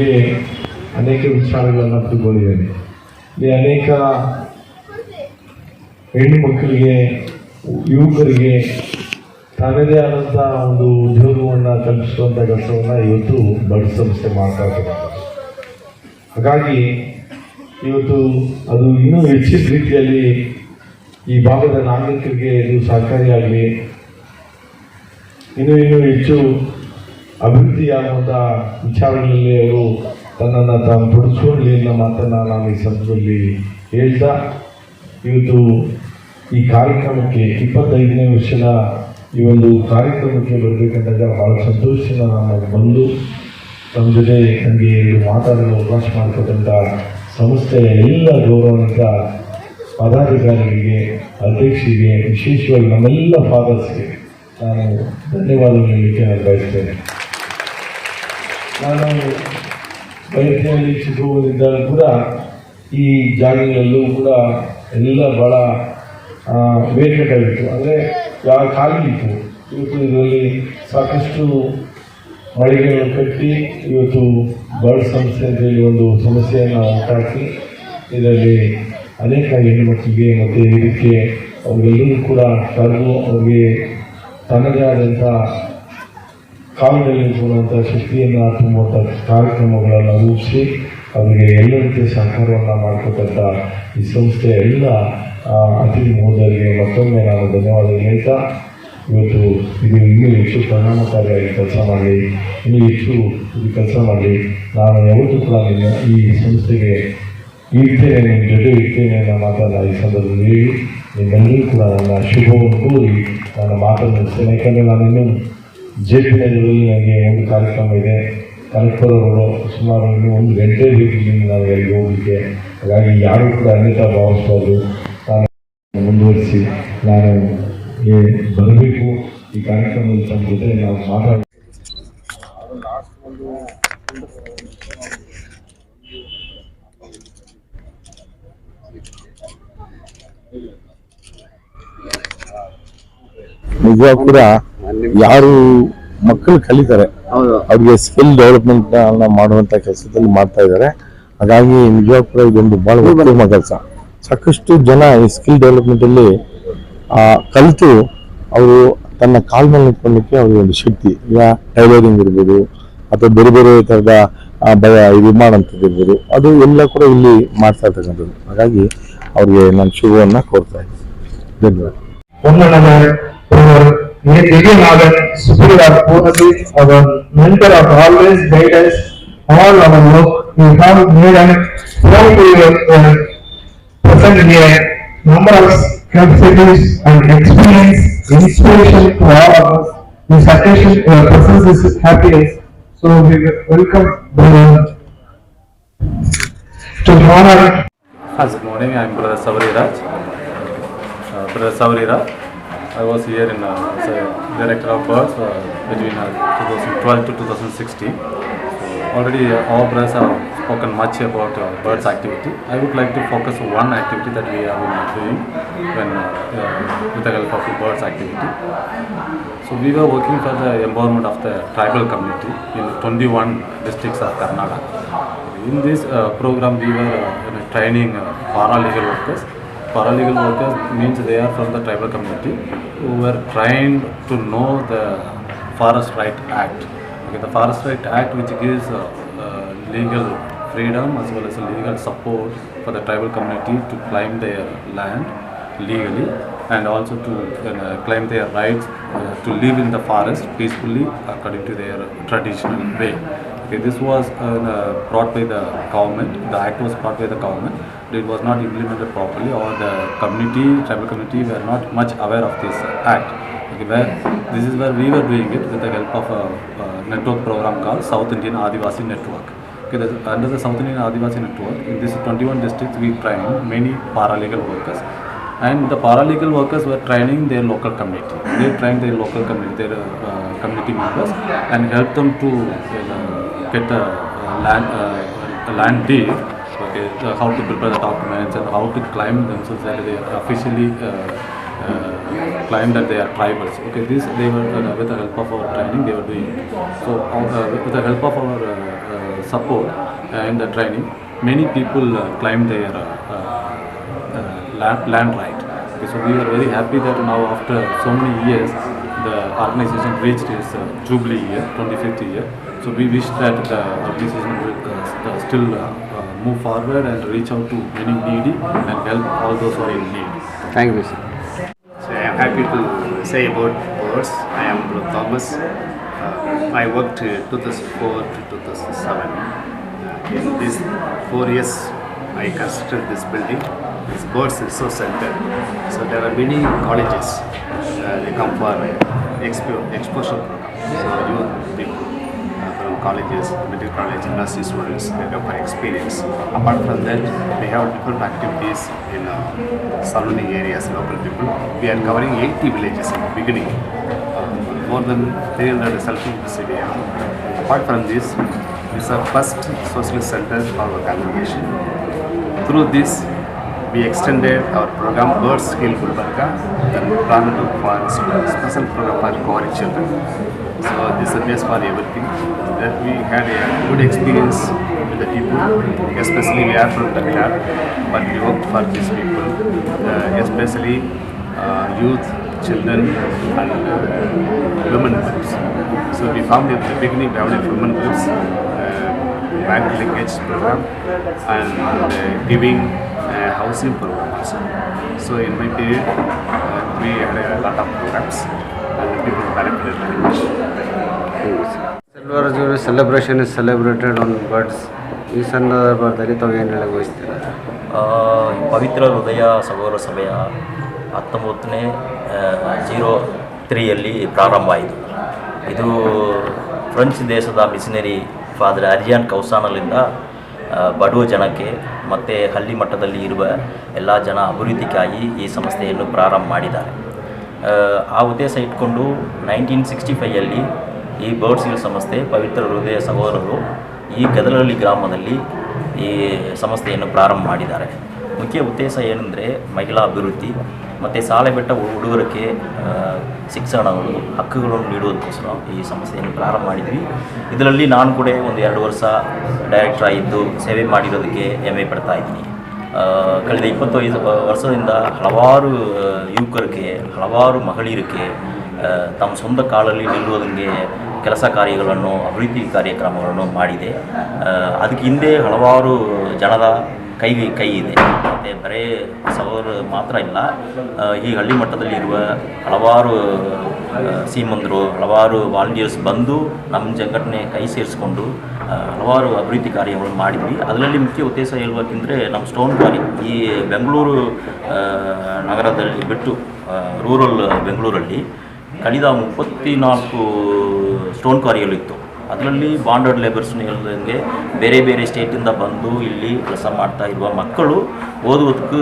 ಮಕ್ಕಳಿಗೆ ಅನೇಕ ವಿಚಾರಗಳನ್ನು ತಿಳ್ಕೊಂಡಿದ್ದೇನೆ. ಇಲ್ಲಿ ಅನೇಕ ಹೆಣ್ಣು ಮಕ್ಕಳಿಗೆ, ಯುವಕರಿಗೆ ತನ್ನದೇ ಆದಂಥ ಒಂದು ಉದ್ಯೋಗವನ್ನು ಕಲ್ಪಿಸುವಂಥ ಕೆಲಸವನ್ನು ಇವತ್ತು ಬಡ್ ಸಂಸ್ಥೆ ಮಾಡ್ತಾ ಇದ್ದಾರೆ. ಹಾಗಾಗಿ ಇವತ್ತು ಅದು ಇನ್ನೂ ಹೆಚ್ಚಿನ ರೀತಿಯಲ್ಲಿ ಈ ಭಾಗದ ನಾಗರಿಕರಿಗೆ ಇದು ಸಹಕಾರಿಯಾಗಲಿ, ಇನ್ನೂ ಹೆಚ್ಚು ಅಭಿವೃದ್ಧಿಯಾಗುವಂಥ ವಿಚಾರಗಳಲ್ಲಿ ಅವರು ತನ್ನನ್ನು ತಾನು ತೊಡಗಿಸಿಕೊಳ್ಳಿ ಅನ್ನೋ ಮಾತನ್ನು ನಾನು ಈ ಸಂದರ್ಭದಲ್ಲಿ ಹೇಳ್ತಾ, ಇವತ್ತು ಈ ಕಾರ್ಯಕ್ರಮಕ್ಕೆ 25ನೇ ವರ್ಷದ ಈ ಒಂದು ಕಾರ್ಯಕ್ರಮಕ್ಕೆ ಬರಬೇಕಂದಾಗ ಭಾಳ ಸಂತೋಷದಿಂದ ನಾನು ಬಂದು ನಮ್ಮ ಜೊತೆ ನನಗೆ ಮಾತಾಡಲು ಅವಕಾಶ ಮಾಡಿಕೊಟ್ಟಂಥ ಸಂಸ್ಥೆಯ ಎಲ್ಲ ಗೌರವಾನ್ವಿತ ಪದಾಧಿಕಾರಿಗಳಿಗೆ, ಅಧ್ಯಕ್ಷರಿಗೆ, ವಿಶೇಷವಾಗಿ ನಮ್ಮೆಲ್ಲ ಫಾದರ್ಸ್ಗೆ ನಾನು ಧನ್ಯವಾದಗಳು ಹೇಳಲಿಕ್ಕೆ ನಾನು ಬಯಸ್ತೇನೆ. ನಾನು ಬಯಕೆಯಲ್ಲಿ ಚಿಕ್ಕವರಿದ್ದಾಗ ಕೂಡ ಈ ಜಾಗಗಳಲ್ಲೂ ಕೂಡ ಎಲ್ಲ ಭಾಳ ವೇಗವಾಗಿತ್ತು, ಅಂದರೆ ಯಾವ ಖಾಲಿ ಇತ್ತು. ಇವತ್ತು ಇದರಲ್ಲಿ ಸಾಕಷ್ಟು ಮಳಿಗೆಗಳು ಕಟ್ಟಿ ಇವತ್ತು ಬರ್ಡ್ ಸಂಸ್ಥೆ ಅಂತೇಳಿ ಒಂದು ಸಮಸ್ಯೆಯನ್ನು ಉಂಟಾಕಿ ಇದರಲ್ಲಿ ಅನೇಕ ಹೆಣ್ಣು ಮಕ್ಕಳಿಗೆ ಮತ್ತು ಇದಕ್ಕೆ ಅವರೆಲ್ಲರೂ ಕೂಡ ಕರೆದು ಅವ್ರಿಗೆ ತನ್ನದೇ ಆದಂಥ ಕಾಲದಲ್ಲಿ ಕೊಡುವಂಥ ಶಕ್ತಿಯನ್ನು ತುಂಬುವಂಥ ಕಾರ್ಯಕ್ರಮಗಳನ್ನು ರೂಪಿಸಿ ಅವರಿಗೆ ಎಲ್ಲ ರೀತಿಯ ಸಹಕಾರವನ್ನು ಮಾಡಿಕೊಟ್ಟಂಥ ಈ ಸಂಸ್ಥೆಯ ಎಲ್ಲ ಅತಿಥಿ ಮಹೋದಯರಿಗೆ ಮತ್ತೊಮ್ಮೆ ನಾನು ಧನ್ಯವಾದಗಳು ಹೇಳ್ತಾ, ಇವತ್ತು ಇದು ಇನ್ನೂ ಹೆಚ್ಚು ಪರಿಣಾಮಕಾರಿಯಾಗಿ ಕೆಲಸ ಮಾಡಲಿ, ಇನ್ನೂ ಹೆಚ್ಚು ಇದು ಕೆಲಸ ಮಾಡಲಿ. ನಾನು ಯಾವತ್ತೂ ಕೂಡ ಈ ಸಂಸ್ಥೆಗೆ ಇರ್ತೇನೆ, ನಿಮ್ಮ ಜೊತೆ ಇರ್ತೇನೆ ಅನ್ನೋ ಮಾತನ್ನು ಈ ಸಂದರ್ಭದಲ್ಲಿ ಹೇಳಿ ನಿಮ್ಮೆಲ್ಲರೂ ಕೂಡ ನನ್ನ ಶುಭವನ್ನು ಕೋರಿ ನನ್ನ ಮಾತನ್ನು ಮುಗಿಸ್ತೇನೆ. ಯಾಕಂದರೆ ನಾನು ಇನ್ನೂ ಜೆಪಿನಲ್ಲಿ ನನಗೆ ಒಂದು ಕಾರ್ಯಕ್ರಮ ಇದೆ. ಕಲೆಕ್ಟರ್ ಅವರು ಸುಮಾರು ಇನ್ನೂ 1 ಗಂಟೆ ಬೇಕು ನಾವು ಅಲ್ಲಿಗೆ ಹೋಗಲಿಕ್ಕೆ. ಹಾಗಾಗಿ ಯಾರೂ ಕೂಡ ಅನ್ಯತಾ ಭಾವಿಸ್ಬೋದು. ನಾನು ಮುಂದುವರಿಸಿ ನಾನು ಬರಬೇಕು ಈ ಕಾರ್ಯಕ್ರಮದಲ್ಲಿ ತಮ್ಮ ಜೊತೆ ನಾವು ಮಾತಾಡ ನಿಜವಾಗ ಕೂಡ ಯಾರು ಮಕ್ಕಳು ಕಲಿತಾರೆ ಅವ್ರಿಗೆ ಸ್ಕಿಲ್ ಡೆವಲಪ್ಮೆಂಟ್ ಮಾಡುವಂತ ಕೆಲಸದಲ್ಲಿ ಮಾಡ್ತಾ ಇದ್ದಾರೆ. ಹಾಗಾಗಿ ನಿಜವಾಗ ಕೂಡ ಇದೊಂದು ಬಹಳ ಉತ್ತಮ ಕೆಲಸ. ಸಾಕಷ್ಟು ಜನ ಈ ಸ್ಕಿಲ್ ಡೆವಲಪ್ಮೆಂಟ್ ಅಲ್ಲಿ ಕಲಿತು ಅವರು ತನ್ನ ಕಾಲ ಮೇಲೆ ನಿಂತ್ಕೊಳ್ಳಿಕ್ಕೆ ಅವ್ರಿಗೆ ಒಂದು ಶಕ್ತಿ, ಈಗ ಟೈಲರಿಂಗ್ ಇರ್ಬೋದು ಅಥವಾ ಬೇರೆ ಬೇರೆ ತರದ ಇದು ಮಾಡೋಂಥದ್ದು ಇರ್ಬೋದು, ಅದು ಎಲ್ಲ ಕೂಡ ಇಲ್ಲಿ ಮಾಡ್ತಾ ಇರ್ತಕ್ಕಂಥದ್ದು. ಹಾಗಾಗಿ ಅವ್ರಿಗೆ ನಾನು ಶುಭವನ್ನ ಕೋರ್ತಾ ಇದ್ದೀನಿ. Dhiviyanathan SHJ, our mentor of always guide us all our work. We have made an proud to present here numerous capacities and experience, inspiration to all of us. This occasion, your presence is happiness. So we welcome to honor. Good morning. I am Brother Savaraj. Brother Savaraj. I was here in Director of Birds between 2012 to 2016. Already all brothers have spoken much about birds activity. I would like to focus on one activity that we have been doing when with the help of the birds activity. So we were working for the empowerment of the tribal community in 21 districts of Karnataka. In this program we were training paralegal workers. Paralegal workers means they are from the tribal community who were trained to know the Forest Right Act. Okay, the Forest Right Act, which gives legal freedom as well as legal support for the tribal community to claim their land legally and also to claim their rights to live in the forest peacefully according to their traditional way. Okay, this was brought by the government. The act was brought by the government. It was not implemented properly, or the community, tribal community, were not much aware of this act. Okay, this is where we were doing it with the help of a network program called South Indian Adivasi Network. Okay, under the South Indian Adivasi Network, in this 21 districts, we trained many paralegal workers. And the paralegal workers were training their local community. They trained their local community, their community members, and helped them to get a land deed. Okay, how to prepare the documents and how to claim themselves that they are officially claimed that they are tribals. Okay, this they were with the help of our training they were doing it. So with the help of our support in the training, many people claim their land right. Okay, so we are very happy that now after so many years the organization reached its Jubilee year, 25th year. So we wish that the organization will still move forward and reach out to many needy and help all those who are in need. Thank you, sir. So I am happy to say about birds. I am Thomas. I worked 2004 to 2007. In these 4 years, I constructed this building. This birds resource center. So there are many colleges. They come for exposure program. So youth people from colleges, medical college, university students, they come for experience. Apart from that, they have different activities in surrounding areas, local people. We are covering 80 villages in the beginning. More than 300 self-help area. Apart from this is our first social center for our congregation. Through this, we extended our program Birds Skill Gulbarga, then planned for special program for Korean children. So this is the best for everything. That we had a good experience with the people, especially we are from Dhaka, but we worked for these people, especially youth, children and women groups. So we found at the beginning we have a women groups, bank linkage program and giving housing program also. So in my period we had a lot of programs and people benefited very much. Silver Jubilee celebration is celebrated on birds. ಈ ಸಂದರ್ಭದಲ್ಲಿ ತಾವು ಏನು ಹೇಳಕ್ಕೆ ಬಯಸ್ತೀರಾ? ಪವಿತ್ರ ಹೃದಯ ಸಹೋದರ ಸಭೆಯ 1903ಯಲ್ಲಿ ಪ್ರಾರಂಭ ಆಯಿತು. ಇದು ಫ್ರೆಂಚ್ ದೇಶದ ಮಿಷನರಿ ಫಾದರ್ ಅರಿಯಾನ್ ಕೌಸಾನಲಿಂದ ಬಡವ ಜನಕ್ಕೆ ಮತ್ತು ಹಳ್ಳಿ ಮಟ್ಟದಲ್ಲಿ ಇರುವ ಎಲ್ಲ ಜನ ಅಭಿವೃದ್ಧಿಗಾಗಿ ಈ ಸಂಸ್ಥೆಯನ್ನು ಪ್ರಾರಂಭ ಮಾಡಿದ್ದಾರೆ. ಆ ಉದ್ದೇಶ ಇಟ್ಕೊಂಡು 1965ಯಲ್ಲಿ ಈ ಬರ್ಡ್ಸ್ ಹಿಲ್ ಸಂಸ್ಥೆ ಪವಿತ್ರ ಹೃದಯ ಸಹೋದರರು ಈ ಗದಲಹಳ್ಳಿ ಗ್ರಾಮದಲ್ಲಿ ಈ ಸಂಸ್ಥೆಯನ್ನು ಪ್ರಾರಂಭ ಮಾಡಿದ್ದಾರೆ. ಮುಖ್ಯ ಉದ್ದೇಶ ಏನೆಂದರೆ ಮಹಿಳಾ ಅಭಿವೃದ್ಧಿ ಮತ್ತು ಸಾಲಬೆಟ್ಟ ಹುಡುಗರಿಗೆ ಶಿಕ್ಷಣಗಳು ಹಕ್ಕುಗಳನ್ನು ನೀಡುವುದಕ್ಕೋಸ್ಕರ ಈ ಸಂಸ್ಥೆಯನ್ನು ಪ್ರಾರಂಭ ಮಾಡಿದ್ವಿ. ಇದರಲ್ಲಿ ನಾನು ಕೂಡ ಒಂದು 2 ವರ್ಷ ಡೈರೆಕ್ಟರ್ ಆಗಿದ್ದು ಸೇವೆ ಮಾಡಿರೋದಕ್ಕೆ ಹೆಮ್ಮೆ ಪಡ್ತಾ ಇದ್ದೀನಿ. ಕಳೆದ 25 ವರ್ಷದಿಂದ ಹಲವಾರು ಯುವಕರಿಗೆ ಹಲವಾರು ಮಹಿಳೆಯರಿಗೆ ತಮ್ಮ ಸ್ವಂತ ಕಾಲಲ್ಲಿ ನಿಲ್ಲುವುದಂಗೆ ಕೆಲಸ ಕಾರ್ಯಗಳನ್ನು ಅಭಿವೃದ್ಧಿ ಕಾರ್ಯಕ್ರಮಗಳನ್ನು ಮಾಡಿದೆ. ಅದಕ್ಕೆ ಹಿಂದೆ ಹಲವಾರು ಜನರ ಕೈ ಇದೆ ಮತ್ತು ಬರೀ ಸಹೋದರ ಮಾತ್ರ ಇಲ್ಲ, ಈ ಹಳ್ಳಿ ಮಟ್ಟದಲ್ಲಿ ಇರುವ ಹಲವಾರು ಶ್ರೀಮಂತರು ಹಲವಾರು ವಾಲಂಟಿಯರ್ಸ್ ಬಂದು ನಮ್ಮ ಸಂಘಟನೆ ಕೈ ಸೇರಿಸ್ಕೊಂಡು ಹಲವಾರು ಅಭಿವೃದ್ಧಿ ಕಾರ್ಯಗಳನ್ನು ಮಾಡಿದ್ವಿ. ಅದರಲ್ಲಿ ಮುಖ್ಯ ಉದ್ದೇಶ ಹೇಳಬೇಕೆಂದರೆ ನಮ್ಮ ಸ್ಟೋನ್ ಕ್ವಾರಿ ಈ ಬೆಂಗಳೂರು ನಗರದಲ್ಲಿ ಬಿಟ್ಟು ರೂರಲ್ ಬೆಂಗಳೂರಲ್ಲಿ ಕಳೆದ 34 ಸ್ಟೋನ್ ಕ್ವಾರಿಗಳಿತ್ತು. ಅದರಲ್ಲಿ ಬಾಂಡೆಡ್ ಲೇಬರ್ಸ್ನ ಹೇಳ್ದಂಗೆ ಬೇರೆ ಬೇರೆ ಸ್ಟೇಟಿಂದ ಬಂದು ಇಲ್ಲಿ ಕೆಲಸ ಮಾಡ್ತಾ ಇರುವ ಮಕ್ಕಳು ಓದುವುದಕ್ಕೂ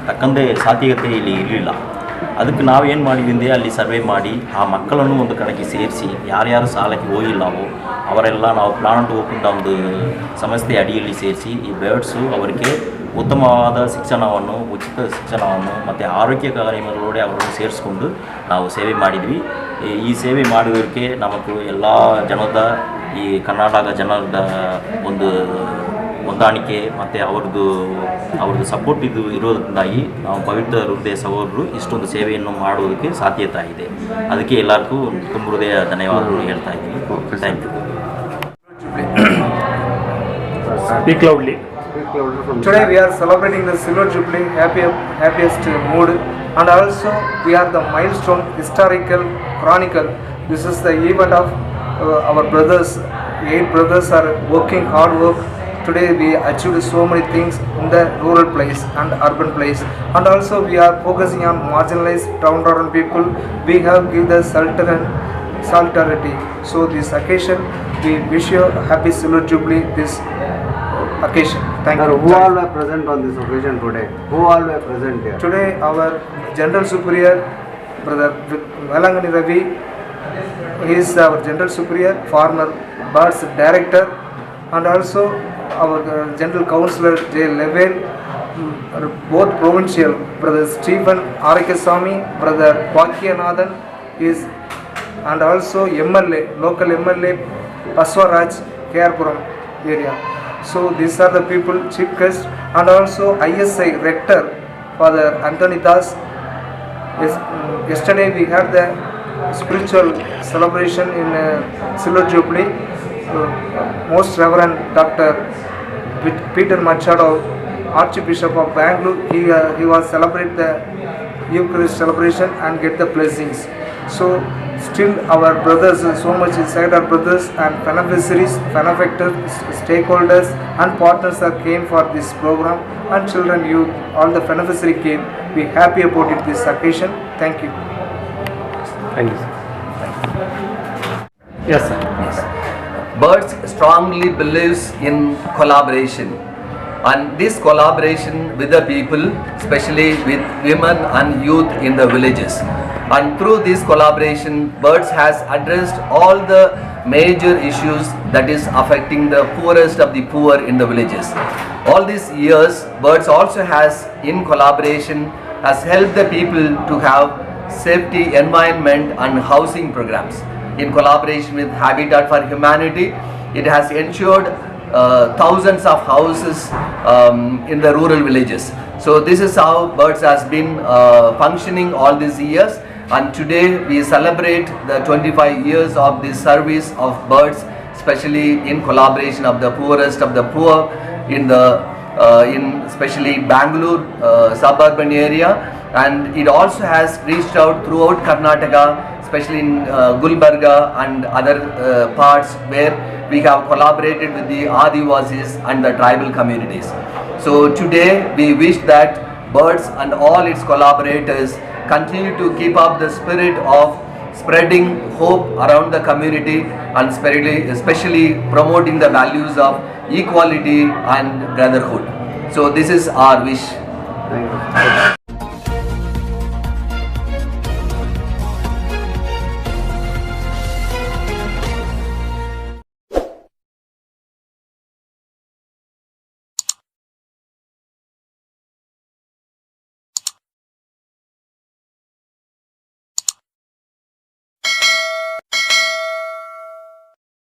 ತಕ್ಕಂತೆ ಸಾಧ್ಯತೆ ಇಲ್ಲಿ ಇರಲಿಲ್ಲ. ಅದಕ್ಕೆ ನಾವೇನು ಮಾಡಿದ್ವಿ ಅಲ್ಲಿ ಸರ್ವೆ ಮಾಡಿ ಆ ಮಕ್ಕಳನ್ನು ಒಂದು ಕಡೆಗೆ ಸೇರಿಸಿ ಯಾರ್ಯಾರು ಸಾಲಕ್ಕೆ ಹೋಗಿಲ್ಲವೋ ಅವರೆಲ್ಲ ನಾವು ಪ್ಲಾಂಟ್ ಹೋಗ್ಕೊಂಡ ಒಂದು ಸಂಸ್ಥೆ ಅಡಿಯಲ್ಲಿ ಸೇರಿಸಿ ಈ ಬರ್ಡ್ಸು ಅವರಿಗೆ ಉತ್ತಮವಾದ ಶಿಕ್ಷಣವನ್ನು ಉಚಿತ ಶಿಕ್ಷಣವನ್ನು ಮತ್ತು ಆರೋಗ್ಯ ಕಾರ್ಯಕ್ರಮಗಳೊಡೆ ಅವರನ್ನು ಸೇರಿಸ್ಕೊಂಡು ನಾವು ಸೇವೆ ಮಾಡಿದ್ವಿ. ಈ ಸೇವೆ ಮಾಡೋದಕ್ಕೆ ನಮಗೆ ಎಲ್ಲ ಜನದ ಈ ಕರ್ನಾಟಕ ಜನದ ಒಂದು ಹೊಂದಾಣಿಕೆ ಮತ್ತು ಅವ್ರದ್ದು ಸಪೋರ್ಟ್ ಇರೋದ್ರಿಂದಾಗಿ ನಾವು ಪವಿತ್ರ ಹೃದಯ ಸಹೋದರರು ಇಷ್ಟೊಂದು ಸೇವೆಯನ್ನು ಮಾಡುವುದಕ್ಕೆ ಸಾಧ್ಯತೆ ಇದೆ. ಅದಕ್ಕೆ ಎಲ್ಲರಿಗೂ ತುಂಬ ಹೃದಯ ಧನ್ಯವಾದಗಳು ಹೇಳ್ತಾ ಇದ್ದೀನಿ. Thank you. Speak loudly. Today we are celebrating the Silver Jubilee, happiest mood, and also we are the milestone, historical, chronicle. This is the event of our brothers. 8 brothers are working hard work. Today we achieved so many things in the rural place and urban place, and also we are focusing on marginalized downtrodden people. We have given the solidarity. So this occasion we wish you a happy Silver Jubilee this occasion. Thank you. Who all were present on this occasion today? Who all were present here? Today our General Superior, Brother Velankanni Ravi, he is our General Superior, former Birds Director, and also our General Councillor Leveil, both Provincial, Brother Stephen Arockiasamy, Brother Backianathan is, and also MLA, local MLA Basavaraj, KR Puram. area. So these are the people, chief guest, and also ISI Rector, Father Antony Das. Yesterday we had the spiritual celebration in Silver Jubilee. Most Reverend Dr. Peter Machado, Archbishop of Bangalore, he was celebrate the Eucharist celebration and get the blessings. So still our brothers, so much inside our brothers and beneficiaries, benefactors, stakeholders and partners that came for this program, and children, youth, all the beneficiary came. We happy about it this occasion. Thank you. Thank you. Yes, sir. Birds strongly believes in collaboration, and this collaboration with the people, especially with women and youth in the villages. And through this collaboration, Birds has addressed all the major issues that is affecting the poorest of the poor in the villages. All these years, Birds also has, in collaboration, has helped the people to have safety, environment and housing programs. In collaboration with Habitat for Humanity, it has ensured thousands of houses in the rural villages. So this is how Birds has been functioning all these years, and today we celebrate the 25 years of this service of Birds, especially in collaboration of the poorest of the poor in especially Bangalore suburban area, and it also has reached out throughout Karnataka, especially in Gulbarga and other parts where we have collaborated with the Adivasis and the tribal communities. So today we wish that Birds and all its collaborators continue to keep up the spirit of spreading hope around the community and especially promoting the values of equality and brotherhood. So this is our wish. Thank you.